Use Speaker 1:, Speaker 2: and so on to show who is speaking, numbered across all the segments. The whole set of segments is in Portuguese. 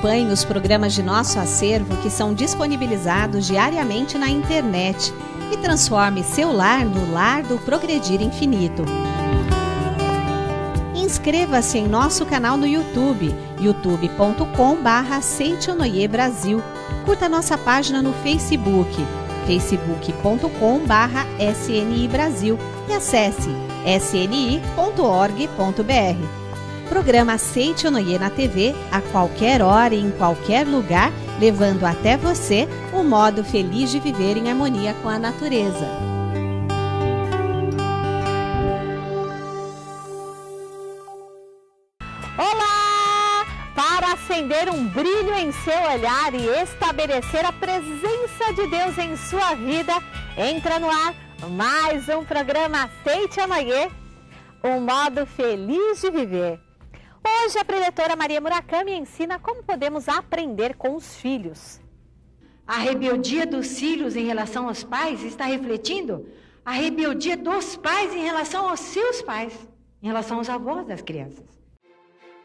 Speaker 1: Acompanhe os programas de nosso acervo que são disponibilizados diariamente na internet e transforme seu lar no lar do Progredir Infinito. Inscreva-se em nosso canal no YouTube, youtube.com/Seichonoye Brasil. Curta nossa página no Facebook, facebook.com/SNI Brasil e acesse sni.org.br. Programa Seichonoye na TV a qualquer hora e em qualquer lugar, levando até você o modo feliz de viver em harmonia com a natureza.
Speaker 2: Olá! Para acender um brilho em seu olhar e estabelecer a presença de Deus em sua vida, entra no ar mais um programa Seichonoye, um modo feliz de viver. Hoje a preletora Maria Murakami ensina como podemos aprender com os filhos.
Speaker 3: A rebeldia dos filhos em relação aos pais está refletindo a rebeldia dos pais em relação aos seus pais, em relação aos avós das crianças.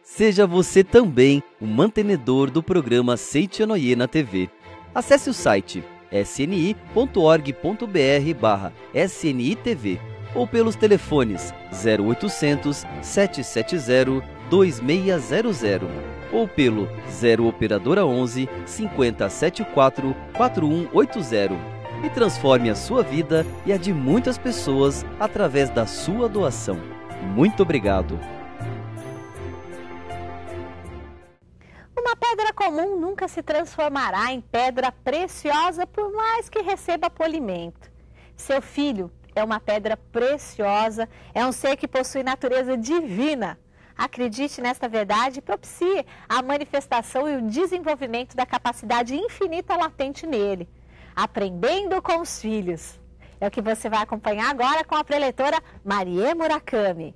Speaker 4: Seja você também o mantenedor do programa Seichonoye na TV. Acesse o site sni.org.br/SNITV ou pelos telefones 0800 770 2600 ou pelo 0 operadora 11 5074 4180 e transforme a sua vida e a de muitas pessoas através da sua doação. Muito obrigado.
Speaker 2: Uma pedra comum nunca se transformará em pedra preciosa por mais que receba polimento. Seu filho é uma pedra preciosa, é um ser que possui natureza divina. Acredite nesta verdade e propicie a manifestação e o desenvolvimento da capacidade infinita latente nele. Aprendendo com os filhos. É o que você vai acompanhar agora com a preletora Maria Murakami.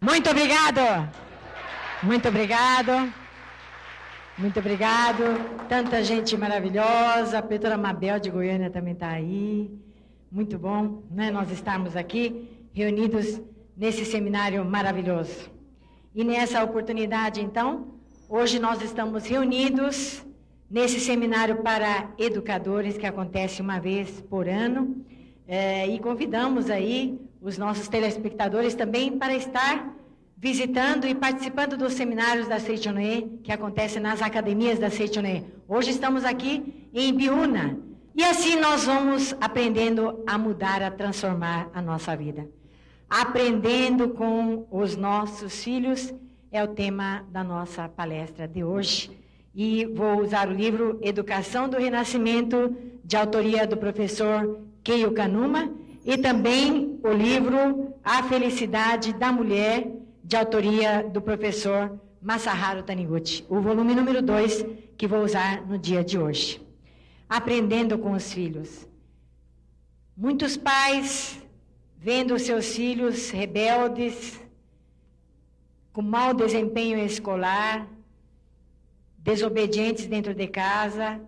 Speaker 3: Muito obrigado! Muito obrigado! Muito obrigado! Tanta gente maravilhosa, a preletora Mabel de Goiânia também está aí. Muito bom, né? Nós estarmos aqui reunidos nesse seminário maravilhoso. E nessa oportunidade, então, hoje nós estamos reunidos nesse seminário para educadores que acontece uma vez por ano. E convidamos aí os nossos telespectadores também para estar visitando e participando dos seminários da Seichonoye, que acontecem nas academias da Seichonoye. Hoje estamos aqui em Ibiúna. E assim nós vamos aprendendo a mudar, a transformar a nossa vida. Aprendendo com os nossos filhos é o tema da nossa palestra de hoje. E vou usar o livro Educação do Renascimento, de autoria do professor Keio Kanuma, e também o livro A Felicidade da Mulher, de autoria do professor Masaharu Taniguchi, o volume número 2, que vou usar no dia de hoje. Aprendendo com os filhos. Muitos pais, vendo seus filhos rebeldes, com mau desempenho escolar, desobedientes dentro de casa,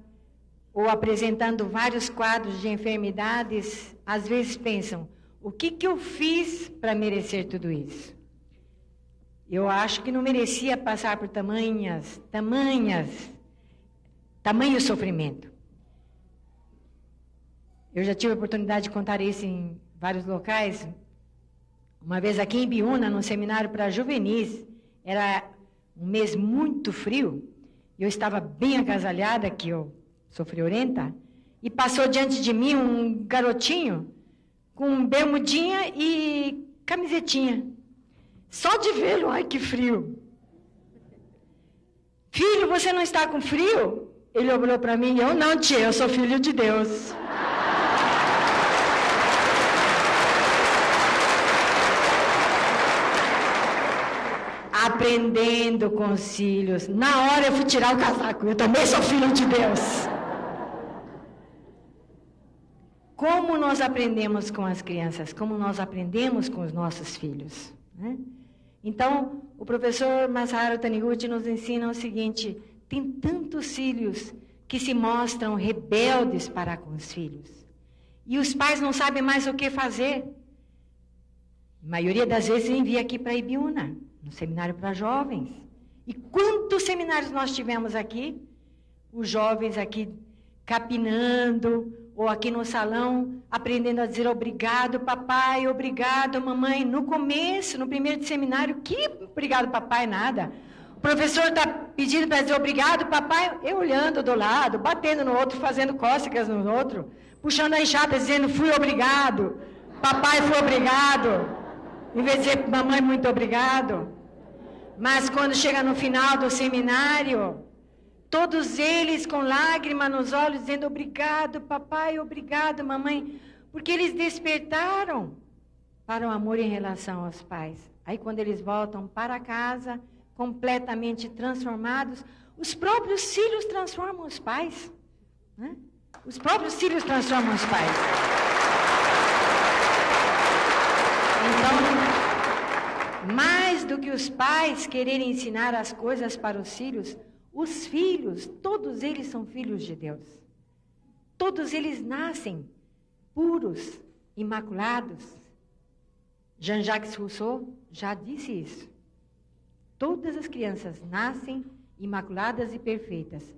Speaker 3: ou apresentando vários quadros de enfermidades, às vezes pensam, o que eu fiz para merecer tudo isso? Eu acho que não merecia passar por tamanho sofrimento. Eu já tive a oportunidade de contar isso em vários locais. Uma vez aqui em Ibiúna, num seminário para juvenis, era um mês muito frio, eu estava bem agasalhada, que eu sou friorenta, e passou diante de mim um garotinho com bermudinha e camisetinha. Só de vê-lo, ai que frio. Filho, você não está com frio? Ele olhou para mim, eu não, tia, eu sou filho de Deus. Aprendendo com os filhos. Na hora eu fui tirar o casaco, eu também sou filho de Deus. Como nós aprendemos com as crianças, como nós aprendemos com os nossos filhos, né? Então, o professor Masaharu Taniguchi nos ensina o seguinte: tem tantos filhos que se mostram rebeldes para com os filhos. E os pais não sabem mais o que fazer. A maioria das vezes envia aqui para Ibiúna, no seminário para jovens. E quantos seminários nós tivemos aqui? Os jovens aqui capinando, ou aqui no salão, aprendendo a dizer obrigado, papai, obrigado, mamãe. No começo, no primeiro de seminário, que obrigado, papai, nada. O professor está pedindo para dizer obrigado, papai, eu olhando do lado, batendo no outro, fazendo cócegas no outro, puxando a enxada, dizendo fui obrigado, papai foi obrigado, em vez de dizer mamãe, muito obrigado. Mas quando chega no final do seminário, todos eles com lágrima nos olhos, dizendo obrigado, papai, obrigado, mamãe, porque eles despertaram para o amor em relação aos pais. Aí quando eles voltam para casa, completamente transformados, os próprios filhos transformam os pais, né? Os próprios filhos transformam os pais. Então, mais do que os pais quererem ensinar as coisas para os filhos, todos eles são filhos de Deus. Todos eles nascem puros, imaculados. Jean-Jacques Rousseau já disse isso. Todas as crianças nascem imaculadas e perfeitas.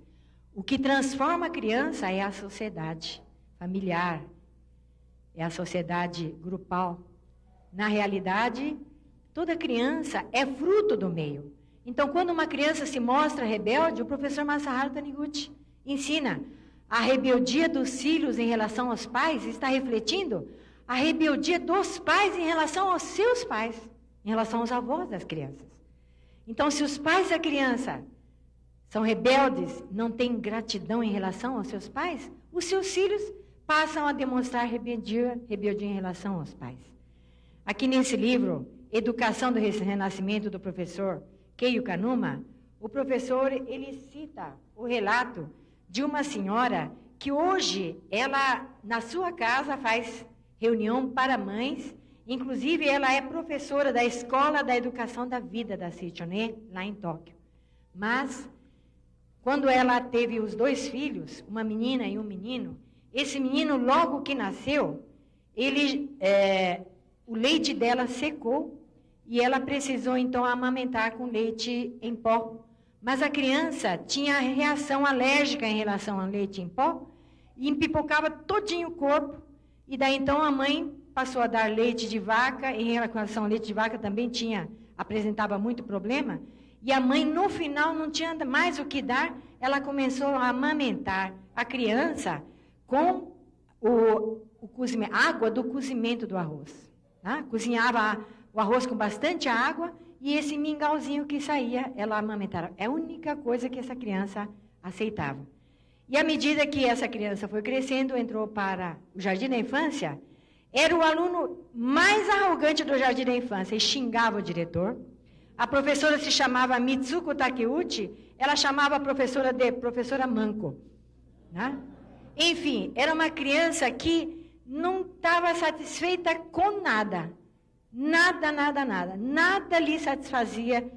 Speaker 3: O que transforma a criança é a sociedade familiar, é a sociedade grupal. Na realidade, toda criança é fruto do meio. Então, quando uma criança se mostra rebelde, o professor Masaharu Taniguchi ensina a rebeldia dos filhos em relação aos pais, está refletindo a rebeldia dos pais em relação aos seus pais, em relação aos avós das crianças. Então, se os pais da criança são rebeldes, não têm gratidão em relação aos seus pais, os seus filhos passam a demonstrar rebeldia em relação aos pais. Aqui nesse livro, Educação do Renascimento, do professor Keio Kanuma, o professor, ele cita o relato de uma senhora que hoje, ela, na sua casa, faz reunião para mães, inclusive ela é professora da Escola da Educação da Vida da Seichoné, lá em Tóquio. Mas, quando ela teve os 2 filhos, uma menina e um menino, esse menino, logo que nasceu, o leite dela secou e ela precisou, então, amamentar com leite em pó. Mas a criança tinha reação alérgica em relação ao leite em pó e empipocava todinho o corpo. E daí, então, a mãe passou a dar leite de vaca. Em relação ao leite de vaca também apresentava muito problema. E a mãe, no final, não tinha mais o que dar. Ela começou a amamentar a criança com água do cozimento do arroz. Tá? Cozinhava o arroz com bastante água e esse mingauzinho que saía, ela amamentava. É a única coisa que essa criança aceitava. E à medida que essa criança foi crescendo, entrou para o Jardim da Infância, era o aluno mais arrogante do Jardim da Infância e xingava o diretor. A professora se chamava Mitsuko Takeuchi, ela chamava a professora de professora Manco. Né? Enfim, era uma criança que não estava satisfeita com nada. Nada lhe satisfazia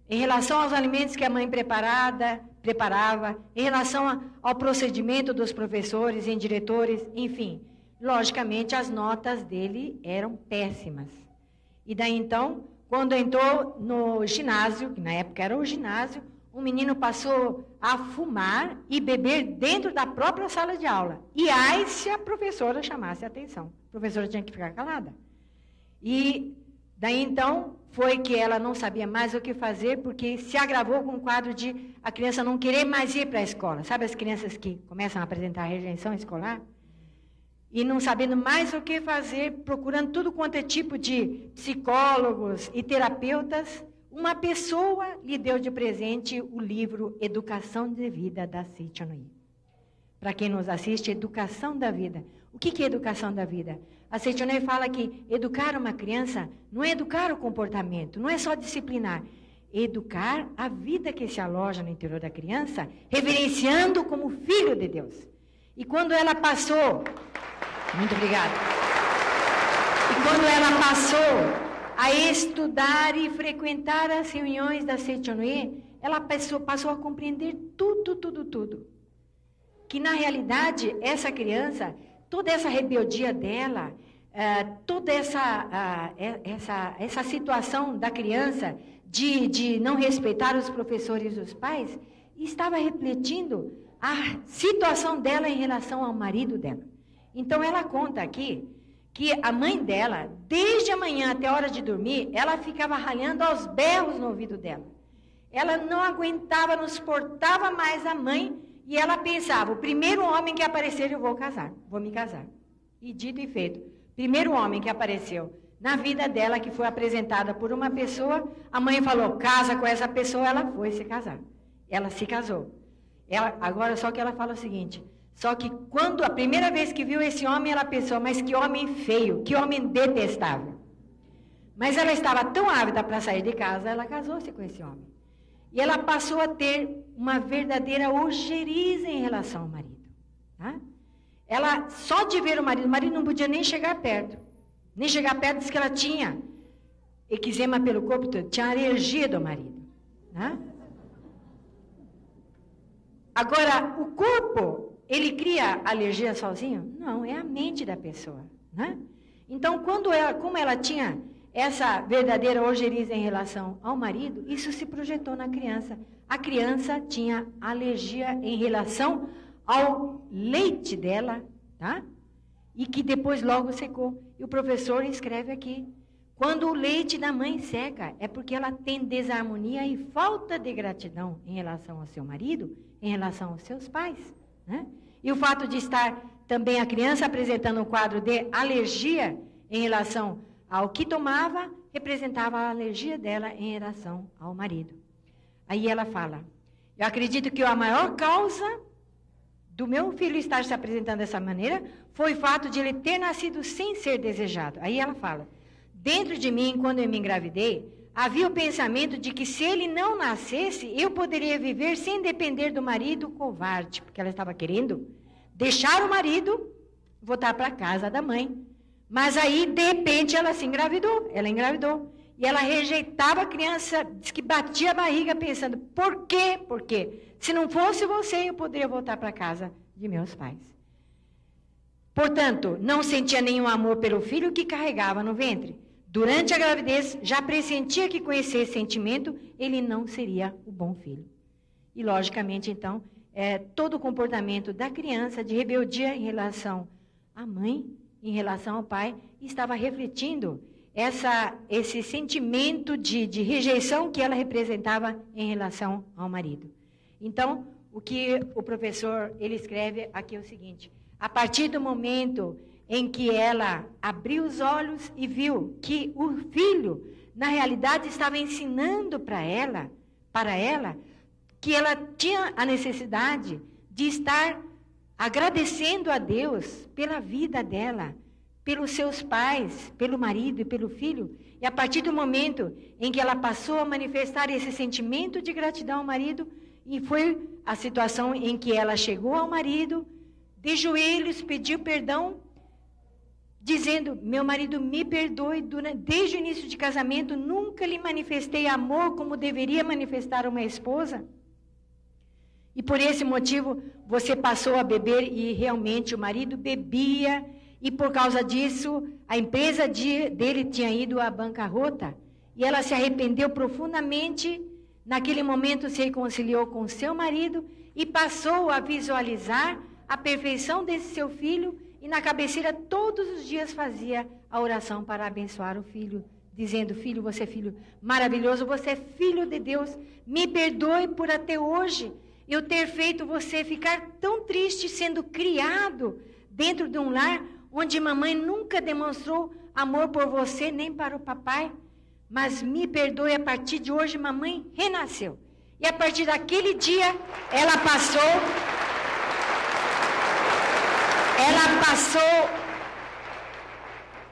Speaker 3: em relação aos alimentos que a mãe preparava, em relação ao procedimento dos professores e diretores, enfim. Logicamente, as notas dele eram péssimas. E daí, então, quando entrou no ginásio, que na época era o ginásio, o menino passou a fumar e beber dentro da própria sala de aula. E aí, se a professora chamasse a atenção, a professora tinha que ficar calada. E daí, então, foi que ela não sabia mais o que fazer, porque se agravou com o quadro de a criança não querer mais ir para a escola. Sabe as crianças que começam a apresentar rejeição escolar? E não sabendo mais o que fazer, procurando tudo quanto é tipo de psicólogos e terapeutas, uma pessoa lhe deu de presente o livro Educação de Vida, da Seichono. Para quem nos assiste, Educação da Vida. O que é Educação da Vida? A Seichono fala que educar uma criança não é educar o comportamento, não é só disciplinar. É educar a vida que se aloja no interior da criança, reverenciando como filho de Deus. E quando ela passou... Muito obrigada. E quando ela passou a estudar e frequentar as reuniões da Seichono, ela passou a compreender tudo. Que, na realidade, essa criança, toda essa rebeldia dela, toda essa situação da criança de não respeitar os professores e os pais, estava refletindo a situação dela em relação ao marido dela. Então, ela conta aqui que a mãe dela, desde a manhã até a hora de dormir, ela ficava ralhando aos berros no ouvido dela. Ela não aguentava, não suportava mais a mãe, e ela pensava, o primeiro homem que aparecer, eu vou me casar. E dito e feito, primeiro homem que apareceu na vida dela, que foi apresentada por uma pessoa, a mãe falou, casa com essa pessoa, ela foi se casar. Ela se casou. Agora, só que ela fala o seguinte, só que quando a primeira vez que viu esse homem, ela pensou, mas que homem feio, que homem detestável. Mas ela estava tão ávida para sair de casa, ela casou-se com esse homem. E ela passou a ter uma verdadeira ojeriza em relação ao marido. Tá? Ela, só de ver o marido não podia nem chegar perto. Nem chegar perto, disse que ela tinha eczema pelo corpo todo, tinha alergia do marido. Tá? Agora, o corpo, ele cria alergia sozinho? Não, é a mente da pessoa. Né? Então, como ela tinha essa verdadeira ojeriza em relação ao marido, isso se projetou na criança. A criança tinha alergia em relação ao leite dela, tá? E que depois logo secou. E o professor escreve aqui, quando o leite da mãe seca, é porque ela tem desarmonia e falta de gratidão em relação ao seu marido, em relação aos seus pais, né? E o fato de estar também a criança apresentando um quadro de alergia em relação ao que tomava, representava a alergia dela em relação ao marido. Aí ela fala, eu acredito que a maior causa do meu filho estar se apresentando dessa maneira foi o fato de ele ter nascido sem ser desejado. Aí ela fala, dentro de mim, quando eu me engravidei, havia o pensamento de que se ele não nascesse, eu poderia viver sem depender do marido covarde, porque ela estava querendo deixar o marido, voltar para a casa da mãe. Mas aí, de repente, ela engravidou. E ela rejeitava a criança, diz que batia a barriga pensando, por quê? Porque se não fosse você, eu poderia voltar para a casa de meus pais. Portanto, não sentia nenhum amor pelo filho que carregava no ventre. Durante a gravidez, já pressentia que com esse sentimento, ele não seria o bom filho. E, logicamente, então, todo o comportamento da criança de rebeldia em relação à mãe, em relação ao pai, estava refletindo esse sentimento de rejeição que ela representava em relação ao marido. Então, o que o professor ele escreve aqui é o seguinte, a partir do momento em que ela abriu os olhos e viu que o filho, na realidade, estava ensinando para ela, que ela tinha a necessidade de estar agradecendo a Deus pela vida dela, pelos seus pais, pelo marido e pelo filho. E a partir do momento em que ela passou a manifestar esse sentimento de gratidão ao marido, e foi a situação em que ela chegou ao marido, de joelhos, pediu perdão, dizendo, meu marido me perdoe, desde o início de casamento, nunca lhe manifestei amor como deveria manifestar uma esposa. E por esse motivo, você passou a beber e realmente o marido bebia, e por causa disso, a empresa dele tinha ido à bancarrota, e ela se arrependeu profundamente, naquele momento se reconciliou com seu marido, e passou a visualizar a perfeição desse seu filho, e na cabeceira todos os dias fazia a oração para abençoar o filho, dizendo, filho, você é filho maravilhoso, você é filho de Deus, me perdoe por até hoje eu ter feito você ficar tão triste sendo criado dentro de um lar onde mamãe nunca demonstrou amor por você, nem para o papai, mas me perdoe, a partir de hoje mamãe renasceu. E a partir daquele dia, ela passou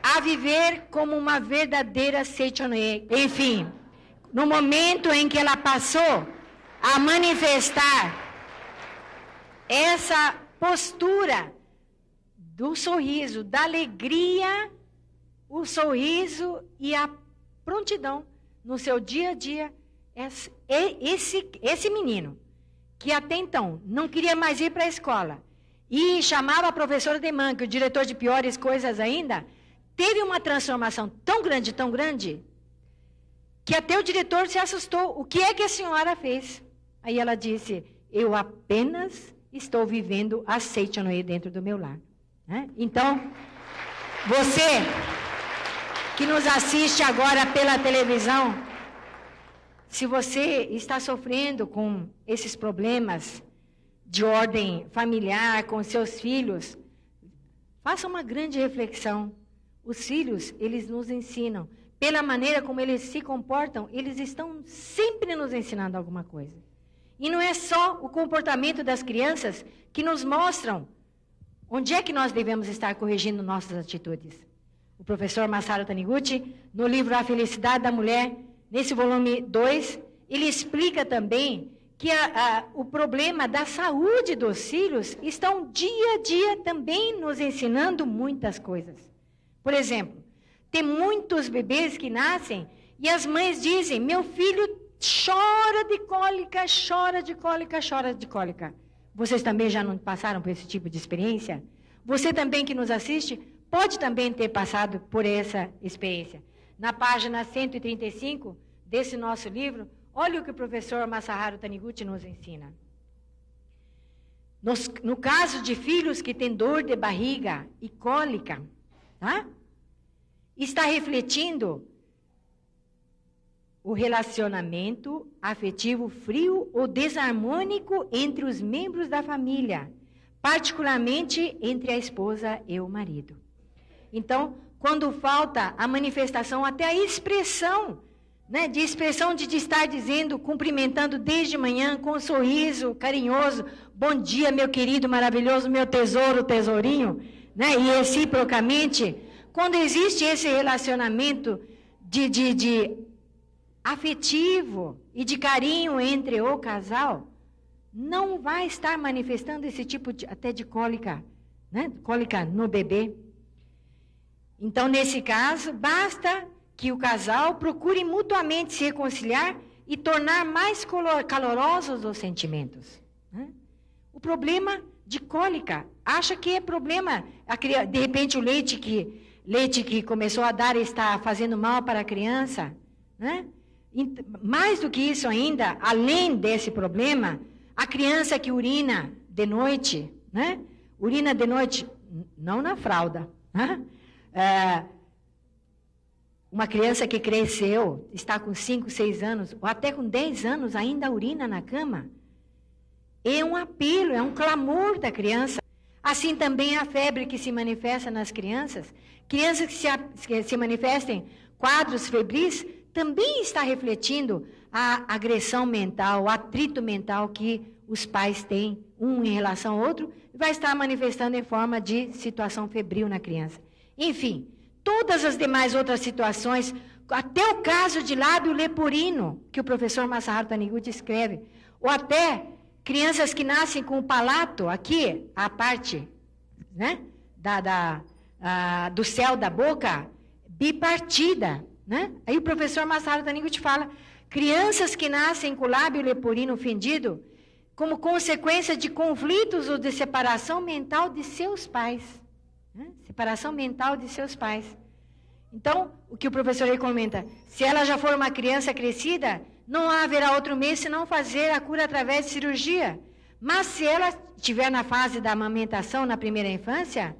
Speaker 3: a viver como uma verdadeira Seichonoye. Enfim, no momento em que ela passou a manifestar essa postura do sorriso, da alegria, o sorriso e a prontidão no seu dia a dia, esse menino, que até então não queria mais ir para a escola, e chamava a professora de manca, o diretor de piores coisas ainda, teve uma transformação tão grande, que até o diretor se assustou. O que é que a senhora fez? Aí ela disse, eu apenas estou vivendo a Seichonoye dentro do meu lar. Então, você que nos assiste agora pela televisão, se você está sofrendo com esses problemas de ordem familiar com seus filhos, faça uma grande reflexão. Os filhos, eles nos ensinam. Pela maneira como eles se comportam, eles estão sempre nos ensinando alguma coisa. E não é só o comportamento das crianças que nos mostram onde é que nós devemos estar corrigindo nossas atitudes. O professor Masaru Taniguchi, no livro A Felicidade da Mulher, nesse volume 2, ele explica também que o problema da saúde dos filhos estão dia a dia também nos ensinando muitas coisas. Por exemplo, tem muitos bebês que nascem e as mães dizem, meu filho chora de cólica, chora de cólica, chora de cólica. Vocês também já não passaram por esse tipo de experiência? Você também que nos assiste pode também ter passado por essa experiência. Na página 135 desse nosso livro, olha o que o professor Masaharu Taniguchi nos ensina. No caso de filhos que têm dor de barriga e cólica, tá? Está refletindo o relacionamento afetivo frio ou desarmônico entre os membros da família, particularmente entre a esposa e o marido. Então, quando falta a manifestação, até a expressão, né, de estar dizendo, cumprimentando desde manhã com um sorriso carinhoso, bom dia, meu querido, maravilhoso, meu tesouro, tesourinho, né, e reciprocamente, quando existe esse relacionamento de afetivo e de carinho entre o casal, não vai estar manifestando esse tipo até de cólica, né, cólica no bebê. Então, nesse caso, basta que o casal procure mutuamente se reconciliar e tornar mais calorosos os sentimentos. Né? O problema de cólica, acha que é problema, de repente o leite que começou a dar está fazendo mal para a criança. Né? Mais do que isso ainda, além desse problema, a criança que urina de noite, né? Urina de noite, não na fralda, né? Uma criança que cresceu, está com 5, 6 anos, ou até com 10 anos, ainda urina na cama, é um apelo, é um clamor da criança. Assim também a febre que se manifesta nas crianças, crianças que se manifestem quadros febris, também está refletindo a agressão mental, o atrito mental que os pais têm, um em relação ao outro, vai estar manifestando em forma de situação febril na criança. Enfim, todas as demais outras situações, até o caso de lábio leporino, que o professor Masaharu Taniguchi escreve, ou até crianças que nascem com o palato, aqui, a parte, né, do céu da boca, bipartida, né? Aí o professor Masaharu Taniguchi fala, crianças que nascem com o lábio leporino fendido, como consequência de conflitos ou de separação mental de seus pais. Né? Separação mental de seus pais. Então, o que o professor aí comenta, se ela já for uma criança crescida, não haverá outro meio senão fazer a cura através de cirurgia. Mas se ela estiver na fase da amamentação na primeira infância,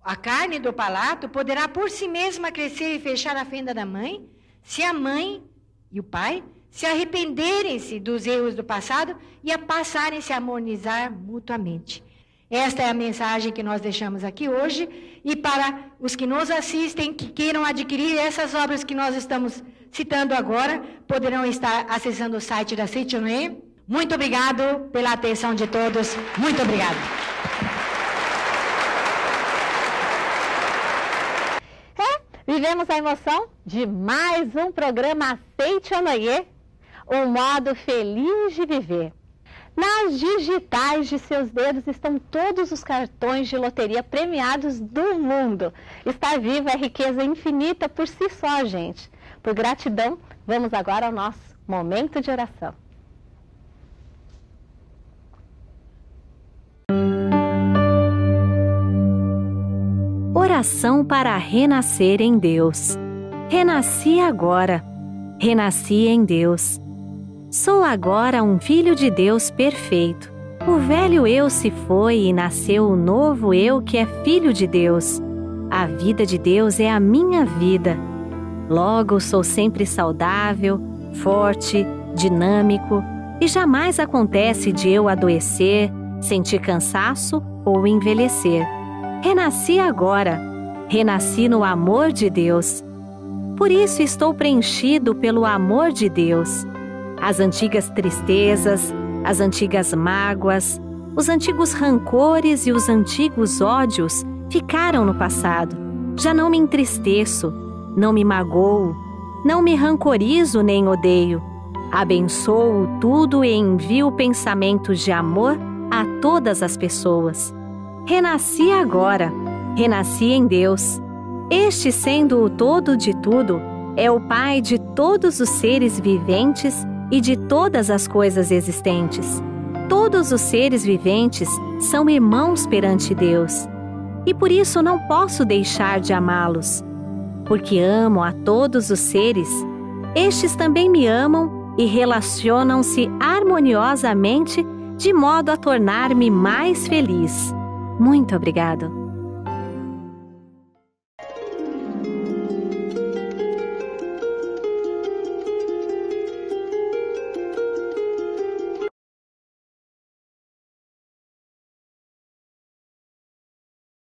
Speaker 3: a carne do palato poderá por si mesma crescer e fechar a fenda da mãe, se a mãe e o pai se arrependerem-se dos erros do passado e a passarem-se a harmonizar mutuamente. Esta é a mensagem que nós deixamos aqui hoje, e para os que nos assistem, que queiram adquirir essas obras que nós estamos citando agora, poderão estar acessando o site da Seichonoye. Muito obrigado pela atenção de todos. Muito obrigado.
Speaker 2: Vivemos a emoção de mais um programa Seichonoye, um modo feliz de viver. Nas digitais de seus dedos estão todos os cartões de loteria premiados do mundo. Estar vivo é riqueza infinita por si só, gente. Por gratidão, vamos agora ao nosso Momento de oração.
Speaker 5: Oração para renascer em Deus. Renasci agora. Renasci em Deus. Sou agora um filho de Deus perfeito. O velho eu se foi e nasceu o novo eu que é filho de Deus. A vida de Deus é a minha vida. Logo sou sempre saudável, forte, dinâmico e jamais acontece de eu adoecer, sentir cansaço ou envelhecer. Renasci agora. Renasci no amor de Deus. Por isso estou preenchido pelo amor de Deus. As antigas tristezas, as antigas mágoas, os antigos rancores e os antigos ódios ficaram no passado. Já não me entristeço, não me magoo, não me rancorizo nem odeio. Abençoo tudo e envio pensamentos de amor a todas as pessoas. Renasci agora, renasci em Deus. Este, sendo o todo de tudo, é o Pai de todos os seres viventes e de todas as coisas existentes. Todos os seres viventes são irmãos perante Deus. E por isso não posso deixar de amá-los. Porque amo a todos os seres, estes também me amam e relacionam-se harmoniosamente de modo a tornar-me mais feliz. Muito obrigado.